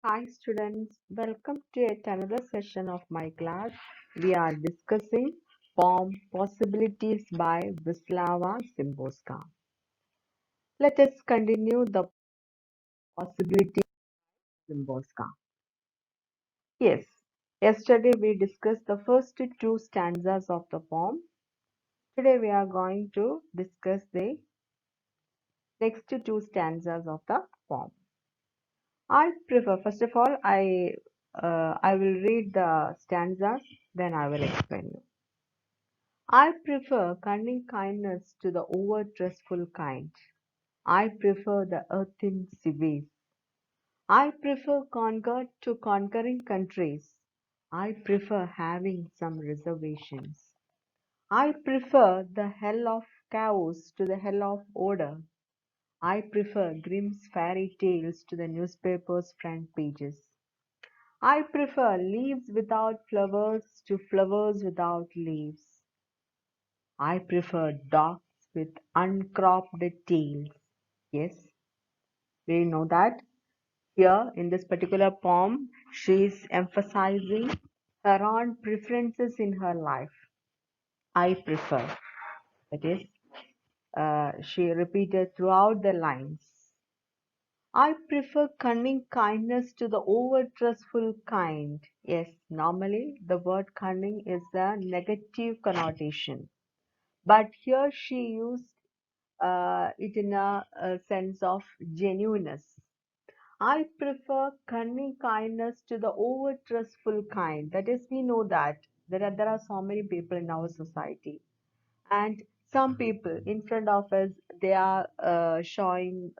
Hi students, welcome to yet another session of my class. We are discussing Form Possibilities by Wisława Szymborska. Let us continue the possibility of Szymborska. Yes, yesterday we discussed the first two stanzas of the poem. Today we are going to discuss the next two stanzas of the poem. I prefer, first of all, I will read the stanzas, then I will explain you. I prefer cunning kindness to the over-trustful kind. I prefer the earthen cities. I prefer conquer to conquering countries. I prefer having some reservations. I prefer the hell of chaos to the hell of order. I prefer Grimm's fairy tales to the newspaper's front pages. I prefer leaves without flowers to flowers without leaves. I prefer dogs with uncropped tails. Yes, we know that. Here in this particular poem, she is emphasizing her own preferences in her life. I prefer. That is, she repeated throughout the lines. I prefer cunning kindness to the over-trustful kind. Yes, normally the word cunning is a negative connotation. But here she used it in a sense of genuineness. I prefer cunning kindness to the over trustful kind. That is, we know that there are so many people in our society, and some people in front of us they are showing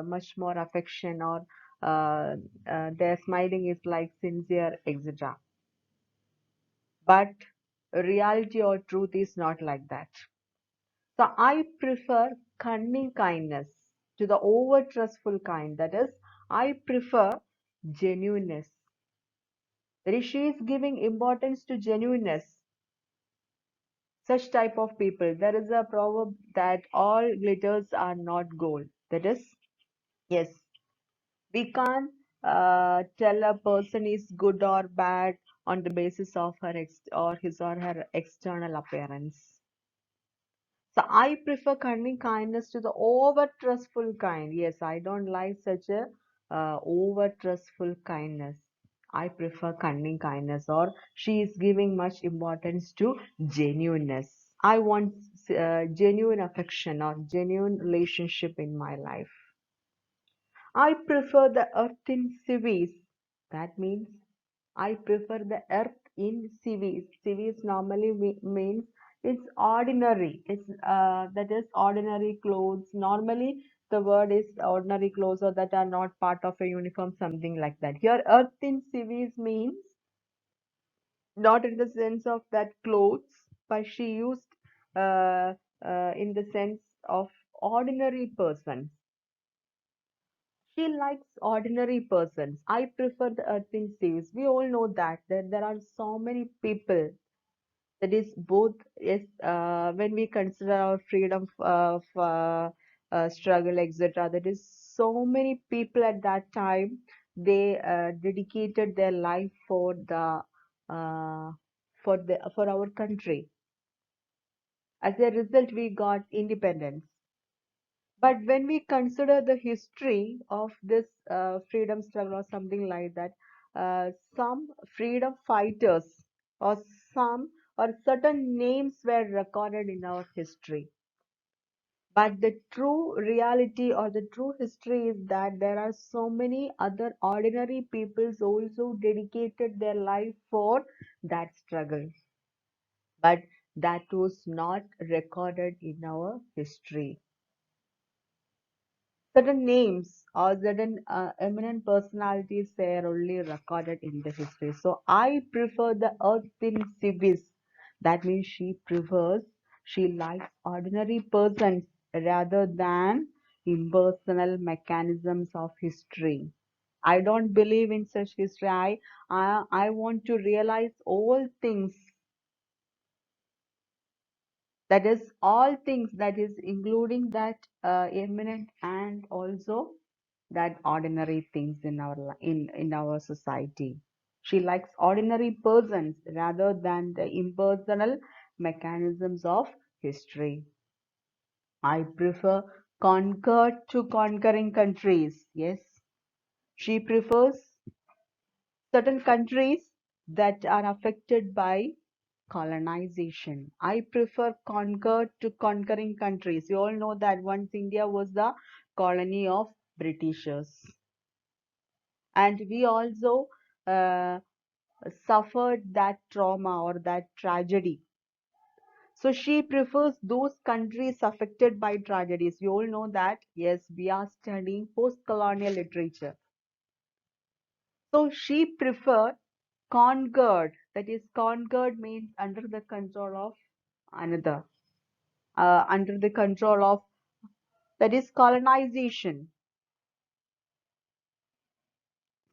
much more affection, or their smiling is like sincere, etc. But reality or truth is not like that. So I prefer cunning kindness to the over trustful kind. That is, I prefer genuineness. That is, she is giving importance to genuineness. Such type of people. There is a proverb that all glitters are not gold. That is, yes, we can't tell a person is good or bad on the basis of his or her external appearance. So I prefer cunning kindness to the over trustful kind. Yes, I don't like such a over trustful kindness. I prefer cunning kindness, or she is giving much importance to genuineness. I want genuine affection or genuine relationship in my life. I prefer the earth in civis. That means I prefer the earth in civis. Civis normally means it's ordinary. It's that is ordinary clothes. Normally the word is ordinary clothes, or that are not part of a uniform, something like that. Here earth in civis means not in the sense of that clothes, but she used uh, in the sense of ordinary persons. She likes ordinary persons. I prefer the earthing seals. We all know that there are so many people. That is both is when we consider our freedom of struggle, etc. That is so many people at that time. They dedicated their life uh, for our country. As a result, we got independence. But when we consider the history of this freedom struggle or something like that, some freedom fighters or some or certain names were recorded in our history. But the true reality or the true history is that there are so many other ordinary peoples also dedicated their life for that struggle. But that was not recorded in our history. Certain names or certain eminent personalities they are only recorded in the history. So I prefer the earth in civis. That means she likes ordinary persons rather than impersonal mechanisms of history. I don't believe in such history. I want to realize all things, that is all things, that is including that eminent and also that ordinary things in in our society. She likes ordinary persons rather than the impersonal mechanisms of history. I prefer conquered to conquering countries. Yes, she prefers certain countries that are affected by colonization. I prefer conquered to conquering countries. You all know that once India was the colony of Britishers, and we also uh, suffered that trauma or that tragedy. So she prefers those countries affected by tragedies. You all know that, yes, we are studying post-colonial literature. So she preferred conquered. That is, conquered means under the control of another, under the control of, that is, colonization.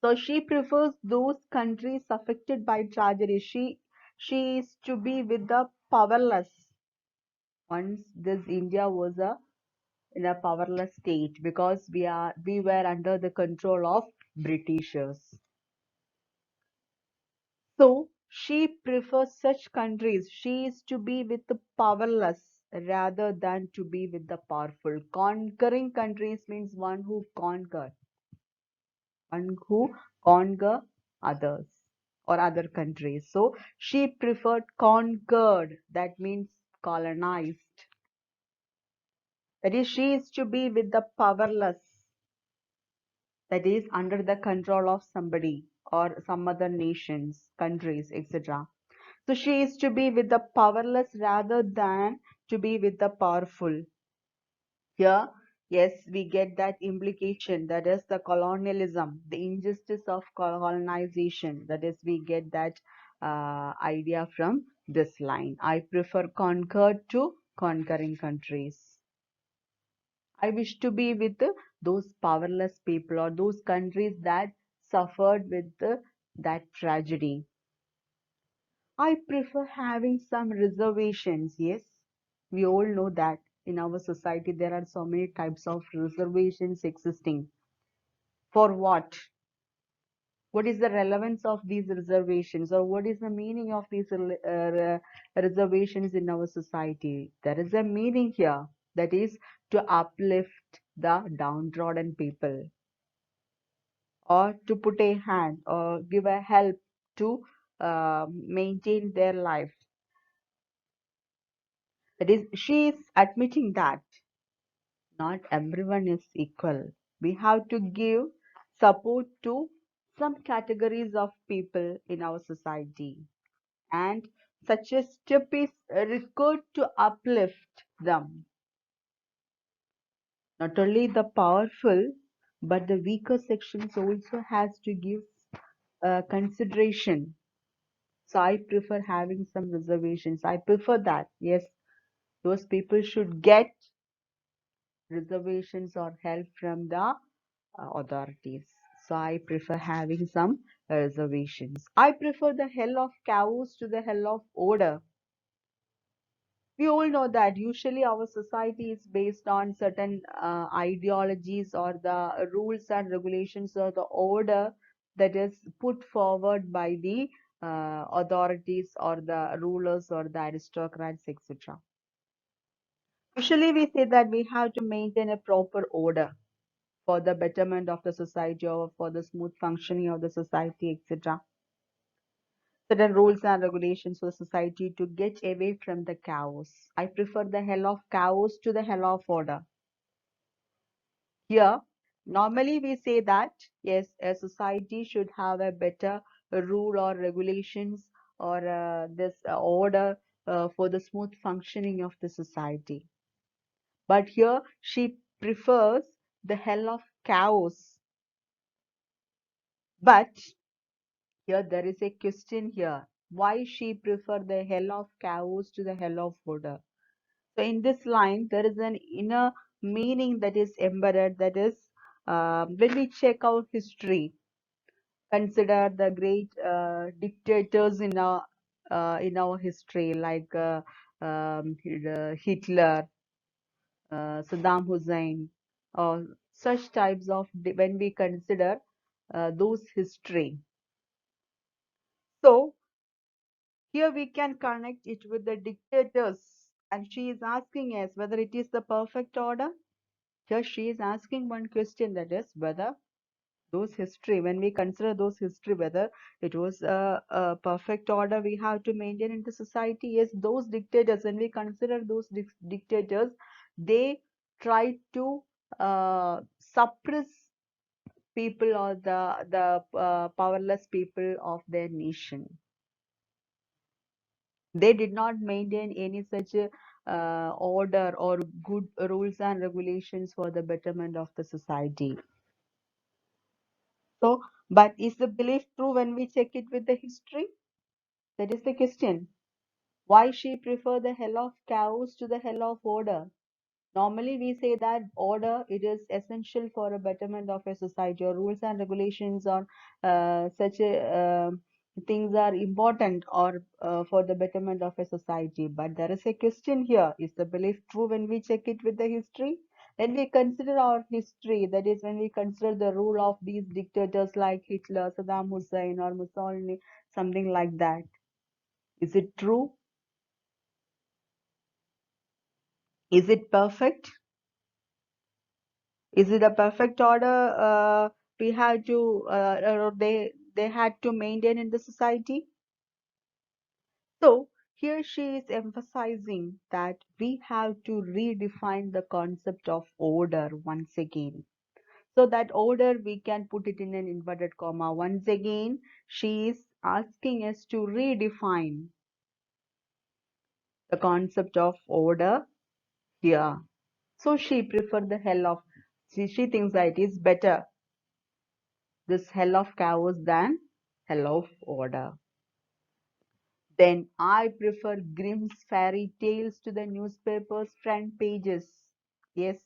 So she prefers those countries affected by tragedy. She is to be with the powerless. Once this India was a in a powerless state because we were under the control of Britishers. So she prefers such countries. She is to be with the powerless rather than to be with the powerful. Conquering countries means one who conquer others or other countries. So she preferred conquered, that means colonized. That is, she is to be with the powerless, that is under the control of somebody or some other nations, countries, etc. So she is to be with the powerless rather than to be with the powerful. Here, yes, we get that implication, that is the colonialism, the injustice of colonization. That is, we get that idea from this line. I prefer conquered to conquering countries. I wish to be with those powerless people or those countries that suffered with that tragedy. I prefer having some reservations. Yes, we all know that in our society there are so many types of reservations existing. For what? What is the relevance of these reservations, or what is the meaning of these reservations in our society? There is a meaning here, that is to uplift the downtrodden people, or to put a hand or give a help to maintain their life. That is, she is admitting that not everyone is equal. We have to give support to some categories of people in our society, and such a step is required to uplift them. Not only the powerful, but the weaker sections also has to give consideration. So I prefer having some reservations. I prefer that. Yes, those people should get reservations or help from the authorities. So I prefer having some reservations. I prefer the hell of chaos to the hell of order. We all know that usually our society is based on certain ideologies or the rules and regulations or the order that is put forward by the authorities or the rulers or the aristocrats, etc. Usually we say that we have to maintain a proper order for the betterment of the society or for the smooth functioning of the society, etc. Certain rules and regulations for society to get away from the chaos. I prefer the hell of chaos to the hell of order. Here, normally we say that yes, a society should have a better rule or regulations or this order for the smooth functioning of the society. But here she prefers the hell of chaos. But here there is a question here. Why she prefer the hell of chaos to the hell of order? So in this line, there is an inner meaning that is embedded. That is, when we check out history, consider the great dictators in our history, like Hitler, Saddam Hussein, or such types of when we consider those history. So here we can connect it with the dictators, and she is asking us whether it is the perfect order. Here she is asking one question, that is whether those history, when we consider those history, whether it was a perfect order we have to maintain in the society. Yes, those dictators, when we consider those dictators, they try to suppress people or the powerless people of their nation. They did not maintain any such order or good rules and regulations for the betterment of the society. So, but is the belief true when we check it with the history? That is the question. Why she prefer the hell of chaos to the hell of order? Normally, we say that order, it is essential for a betterment of a society, or rules and regulations on such things are important or for the betterment of a society. But there is a question here. Is the belief true when we check it with the history? When we consider our history, that is when we consider the rule of these dictators like Hitler, Saddam Hussein, or Mussolini, something like that. Is it true? Is it perfect? Is it a perfect order we had to or they had to maintain in the society? So here she is emphasizing that we have to redefine the concept of order once again. So that order we can put it in an inverted comma. Once again, she is asking us to redefine the concept of order here. So she preferred the hell of, she thinks that it is better this hell of chaos than hell of order. Then I prefer Grimm's fairy tales to the newspaper's front pages. Yes,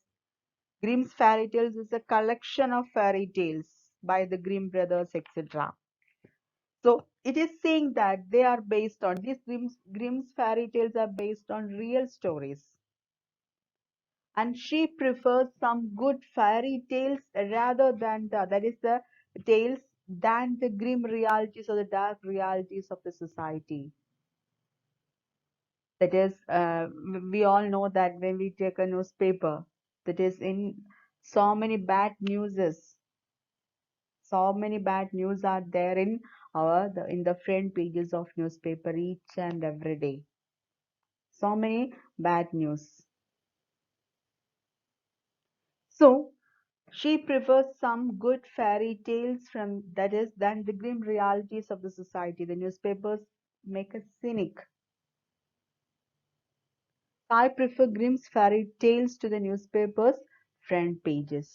Grimm's fairy tales is a collection of fairy tales by the Grimm brothers, etc. So it is saying that they are based on these Grimm's fairy tales are based on real stories. And she prefers some good fairy tales rather than that is the tales than the grim realities or the dark realities of the society. That is, we all know that when we take a newspaper, that is in so many bad newses, so many bad news are there in in the front pages of newspaper each and every day. So many bad news. So she prefers some good fairy tales from that is than the grim realities of the society. The newspapers make us cynic. I prefer Grimm's fairy tales to the newspapers' front pages.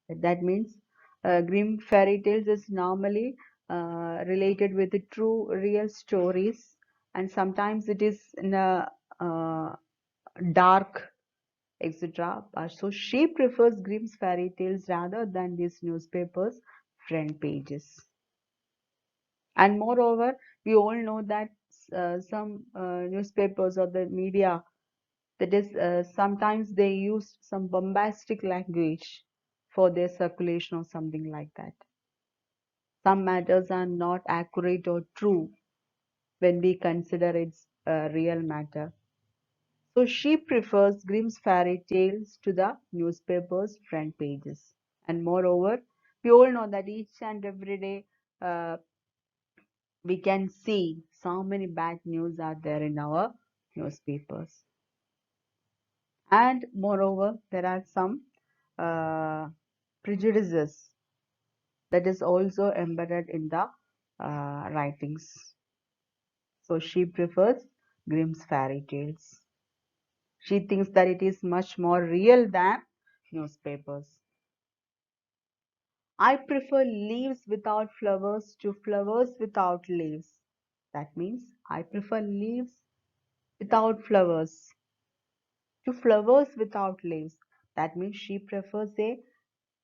That means Grimm fairy tales is normally related with the true real stories, and sometimes it is in a dark, etc. So she prefers Grimm's fairy tales rather than these newspapers' front pages. And moreover, we all know that some newspapers or the media, that is, sometimes they use some bombastic language for their circulation or something like that. Some matters are not accurate or true when we consider its real matter. So she prefers Grimm's fairy tales to the newspaper's front pages. And moreover, we all know that each and every day uh, we can see so many bad news are there in our newspapers. And moreover, there are some uh, prejudices that is also embedded in the writings. So she prefers Grimm's fairy tales. She thinks that it is much more real than newspapers. I prefer leaves without flowers to flowers without leaves. That means I prefer leaves without flowers to flowers without leaves. That means she prefers a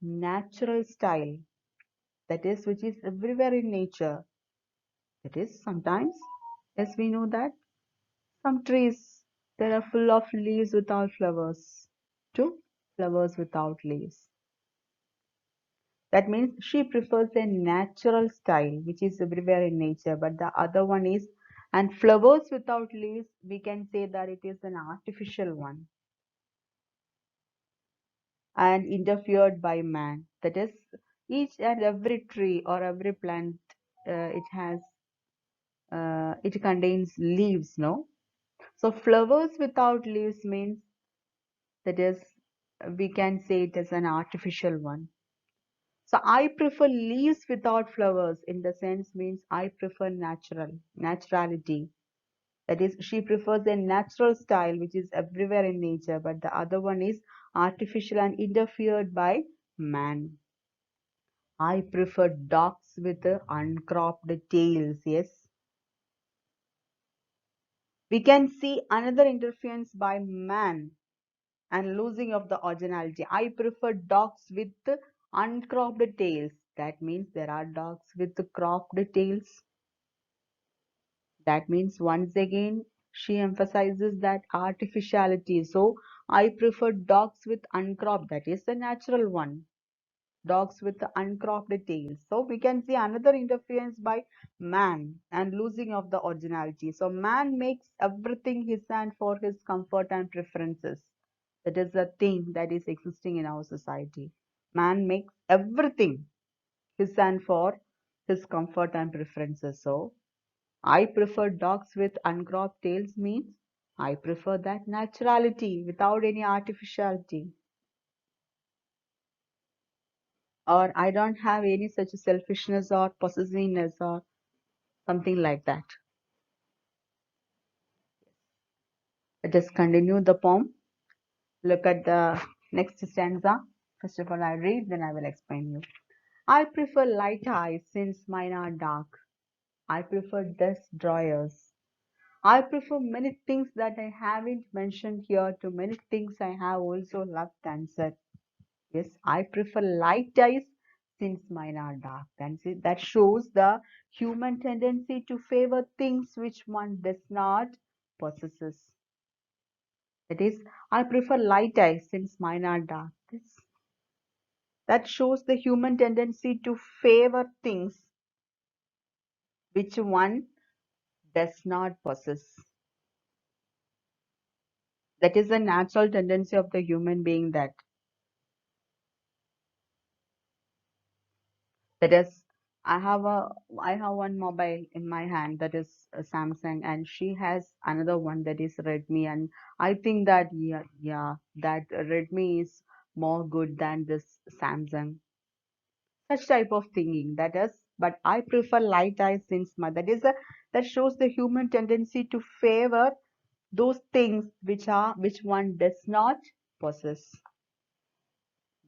natural style, that is, which is everywhere in nature. That is, sometimes, as we know that some trees, they are full of leaves without flowers too. flowers without leaves. That means she prefers a natural style, which is everywhere in nature, but the other one is, and flowers without leaves, we can say that it is an artificial one and interfered by man. That is, each and every tree or every plant, it contains leaves, no? So flowers without leaves means that is, we can say it as an artificial one. So I prefer leaves without flowers in the sense means I prefer naturality. That is, she prefers a natural style which is everywhere in nature, but the other one is artificial and interfered by man. I prefer dogs with uncropped tails. Yes. We can see another interference by man and losing of the originality. I prefer dogs with uncropped tails. That means there are dogs with cropped tails. That means once again she emphasizes that artificiality. So I prefer dogs with uncropped. That is the natural one. Dogs with the uncropped tails. So we can see another interference by man and losing of the originality. So man makes everything his and for his comfort and preferences. That is the thing that is existing in our society. Man makes everything his and for his comfort and preferences. So I prefer dogs with uncropped tails means I prefer that naturality without any artificiality. Or I don't have any such selfishness or possessiveness or something like that. Let us continue the poem. Look at the next stanza. First of all, I read, then I will explain you. I prefer light eyes since mine are dark. I prefer desk drawers. I prefer many things that I haven't mentioned here to many things I have also loved and said. Yes, I prefer light eyes since mine are dark. That shows the human tendency to favor things which one does not possesses. That is, I prefer light eyes since mine are dark. That shows the human tendency to favor things which one does not possess. That is the natural tendency of the human being that is, I have one mobile in my hand that is a Samsung, and she has another one that is Redmi, and I think that that Redmi is more good than this Samsung. Such type of thinking that is, but I prefer light eyes since my that shows the human tendency to favor those things which one does not possess.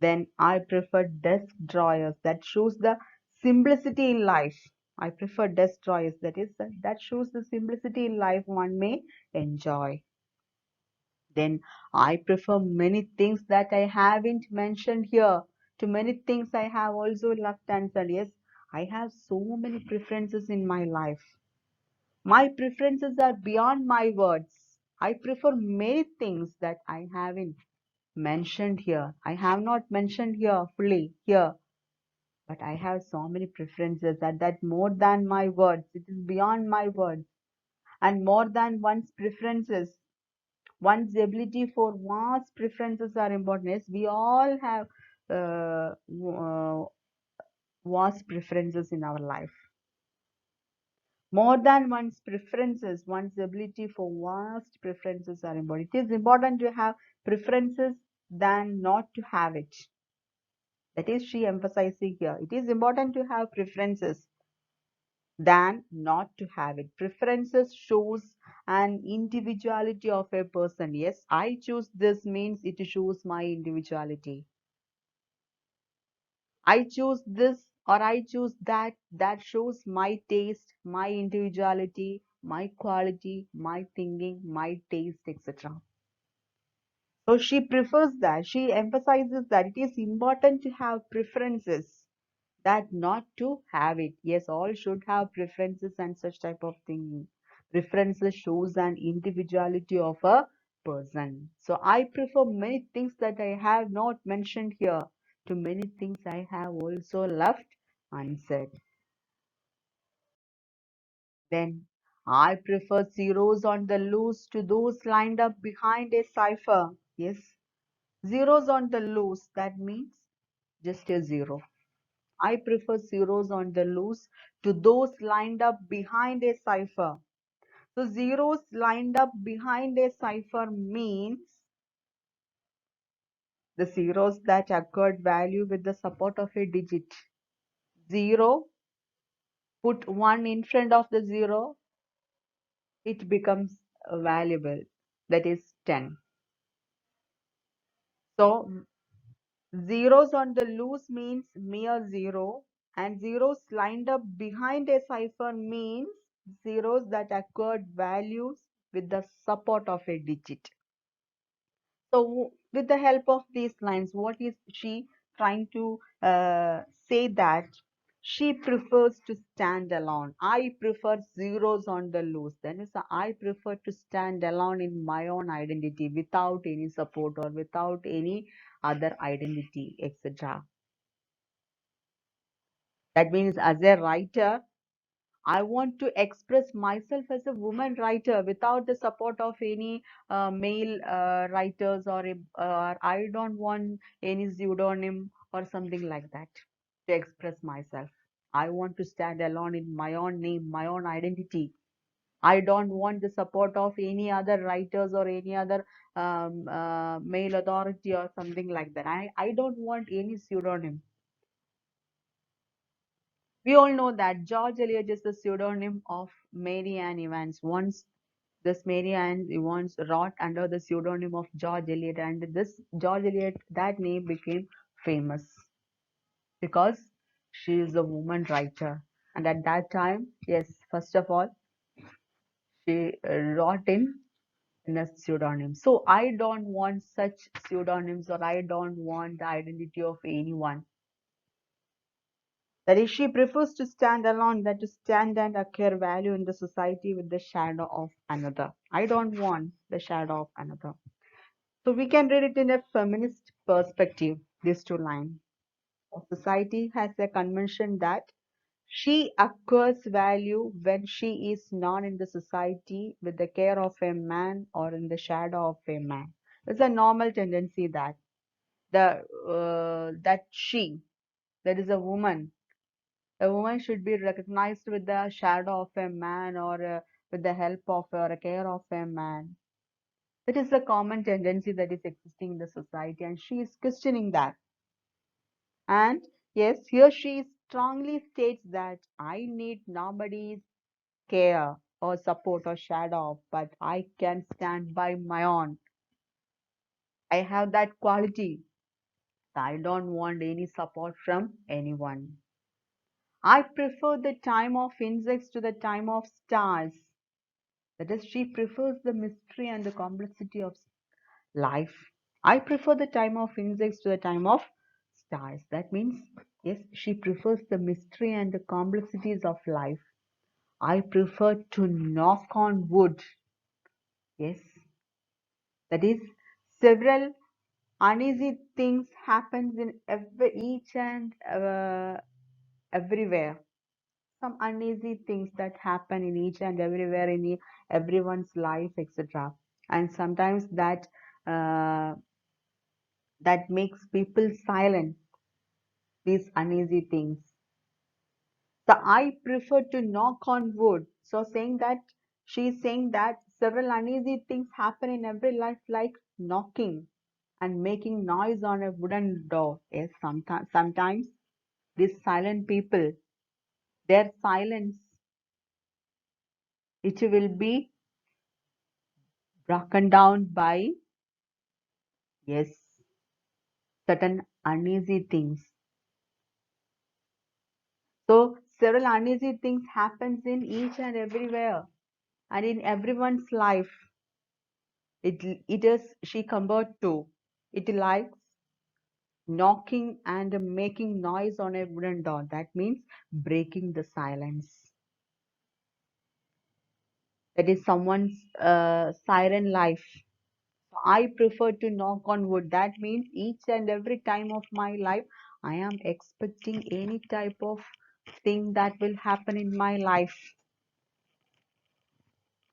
Then I prefer desk drawers. That shows the simplicity in life. I prefer desk drawers. That shows the simplicity in life one may enjoy. Then I prefer many things that I haven't mentioned here. To many things I have also left answered. Yes, I have so many preferences in my life. My preferences are beyond my words. I prefer many things that I haven't mentioned here. I have not mentioned here fully here, but I have so many preferences that more than my words. It is beyond my words. And more than one's preferences, one's ability for vast preferences are important. Yes, we all have vast preferences in our life. More than one's preferences, one's ability for vast preferences are important. It is important to have preferences than not to have it. That is she emphasizing here. It is important to have preferences than not to have it. Preferences shows an individuality of a person. Yes, I choose this means it shows my individuality. I choose this or I choose that. That shows my taste, my individuality, my quality, my thinking, my taste, etc. So she prefers that. She emphasizes that it is important to have preferences, that not to have it. Yes, all should have preferences and such type of thing. Preferences shows an individuality of a person. So I prefer many things that I have not mentioned here to many things I have also left unsaid. Then I prefer zeros on the loose to those lined up behind a cipher. Yes, zeros on the loose, that means just a zero. I prefer zeros on the loose to those lined up behind a cipher. So zeros lined up behind a cipher means the zeros that acquired value with the support of a digit. 0, put 1 in front of the 0, it becomes valuable, that is 10. So zeros on the loose means mere 0, and zeros lined up behind a cipher means zeros that acquired values with the support of a digit. So, with the help of these lines, what is she trying to say? That she prefers to stand alone. I prefer zeros on the loose. Then is I prefer to stand alone in my own identity without any support or without any other identity, etc. That means, as a writer, I want to express myself as a woman writer without the support of any male writers, or I don't want any pseudonym or something like that to express myself. I want to stand alone in my own name, my own identity. I don't want the support of any other writers or any other male authority or something like that. I don't want any pseudonym. We all know that George Eliot is the pseudonym of Mary Ann Evans. Once this Mary Ann Evans wrote under the pseudonym of George Eliot, and this George Eliot, that name became famous because she is a woman writer. And at that time, yes, first of all, she wrote in a pseudonym. So I don't want such pseudonyms, or I don't want the identity of anyone. That is, she prefers to stand alone than to stand and acquire value in the society with the shadow of another. I don't want the shadow of another. So we can read it in a feminist perspective, these two lines. Society has a convention that she acquires value when she is not in the society with the care of a man or in the shadow of a man. It's a normal tendency that that is a woman should be recognized with the shadow of a man, or with the help of or a care of a man. That is the common tendency that is existing in the society, and she is questioning that. And yes, here she strongly states that I need nobody's care or support or shadow, but I can stand by my own. I have that quality. I don't want any support from anyone. I prefer the time of insects to the time of stars. That is, she prefers the mystery and the complexity of life. I prefer the time of insects to the time of stars. That means, yes, she prefers the mystery and the complexities of life. I prefer to knock on wood. Yes, that is, several uneasy things happens in each and everywhere. Some uneasy things that happen in each and everywhere in everyone's life, etc. And sometimes uh, that makes people silent, these uneasy things. So I prefer to knock on wood. So saying that, she's saying that several uneasy things happen in every life, like knocking and making noise on a wooden door. Yes, sometimes these silent people, their silence, it will be broken down by, yes, certain uneasy things. So several uneasy things happens in each and everywhere and in everyone's life. It is she compared to. It likes knocking and making noise on a wooden door. That means breaking the silence. That is someone's siren life. I prefer to knock on wood. That means each and every time of my life, I am expecting any type of thing that will happen in my life.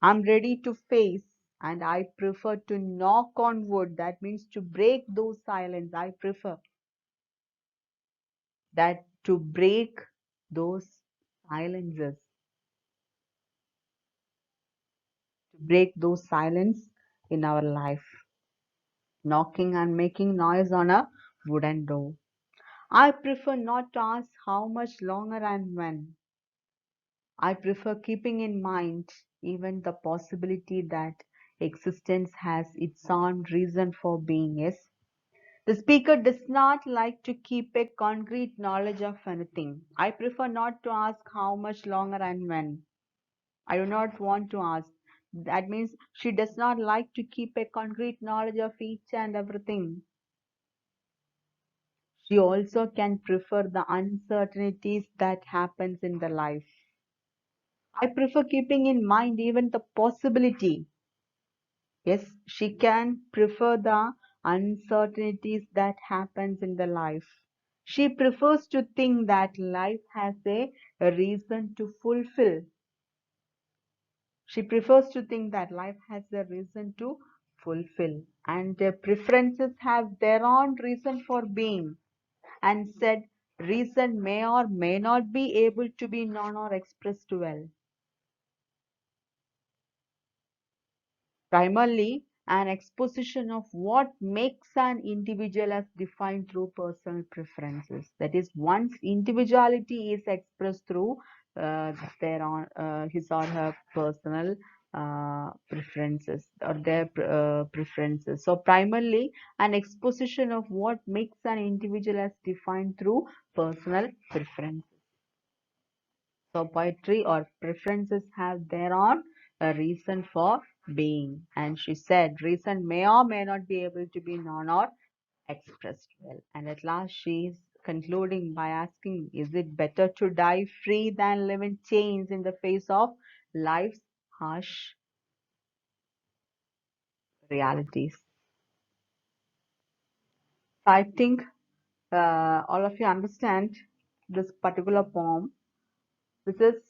I'm ready to face, and I prefer to knock on wood. That means to break those silence. I prefer that to break those silences, to break those silence in our life, knocking and making noise on a wooden door. I prefer not to ask how much longer and when. I prefer keeping in mind even the possibility that existence has its own reason for being. Yes, the speaker does not like to keep a concrete knowledge of anything. I prefer not to ask how much longer and when. I do not want to ask. That means she does not like to keep a concrete knowledge of each and everything. She also can prefer the uncertainties that happens in the life. I prefer keeping in mind even the possibility. Yes, she can prefer the uncertainties that happens in the life. She prefers to think that life has a reason to fulfill. She prefers to think that life has a reason to fulfill, and their preferences have their own reason for being, and said reason may or may not be able to be known or expressed well. Primarily, an exposition of what makes an individual as defined through personal preferences. That is, one's individuality is expressed through their own, his or her personal preferences or their preferences. So, primarily, an exposition of what makes an individual as defined through personal preferences. So poetry or preferences have their own reason for being. And she said, reason may or may not be able to be known or expressed well. And at last she is concluding by asking, is it better to die free than live in chains in the face of life's harsh realities? So I think all of you understand this particular poem. This is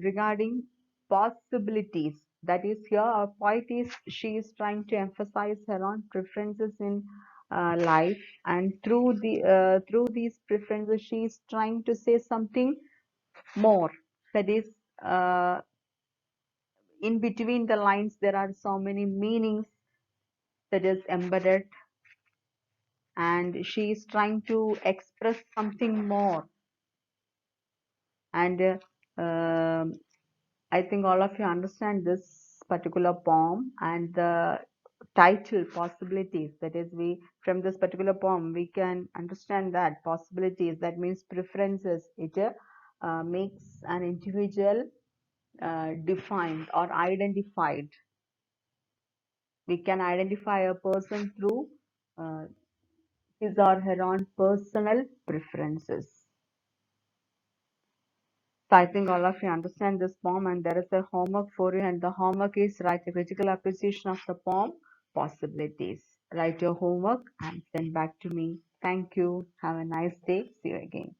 regarding possibilities. That is, here our poet is she is trying to emphasize her own preferences in life, and through these preferences, she is trying to say something more. That is, uh, in between the lines, there are so many meanings that is embedded, and she is trying to express something more. And I think all of you understand this particular poem and the title possibilities. That is, we from this particular poem we can understand that possibilities, that means preferences. It makes an individual defined or identified. We can identify a person through uh, his or her own personal preferences. So I think all of you understand this poem, and there is a homework for you, and the homework is write a critical appreciation of the poem possibilities. Write your homework and send back to me. Thank you. Have a nice day. See you again.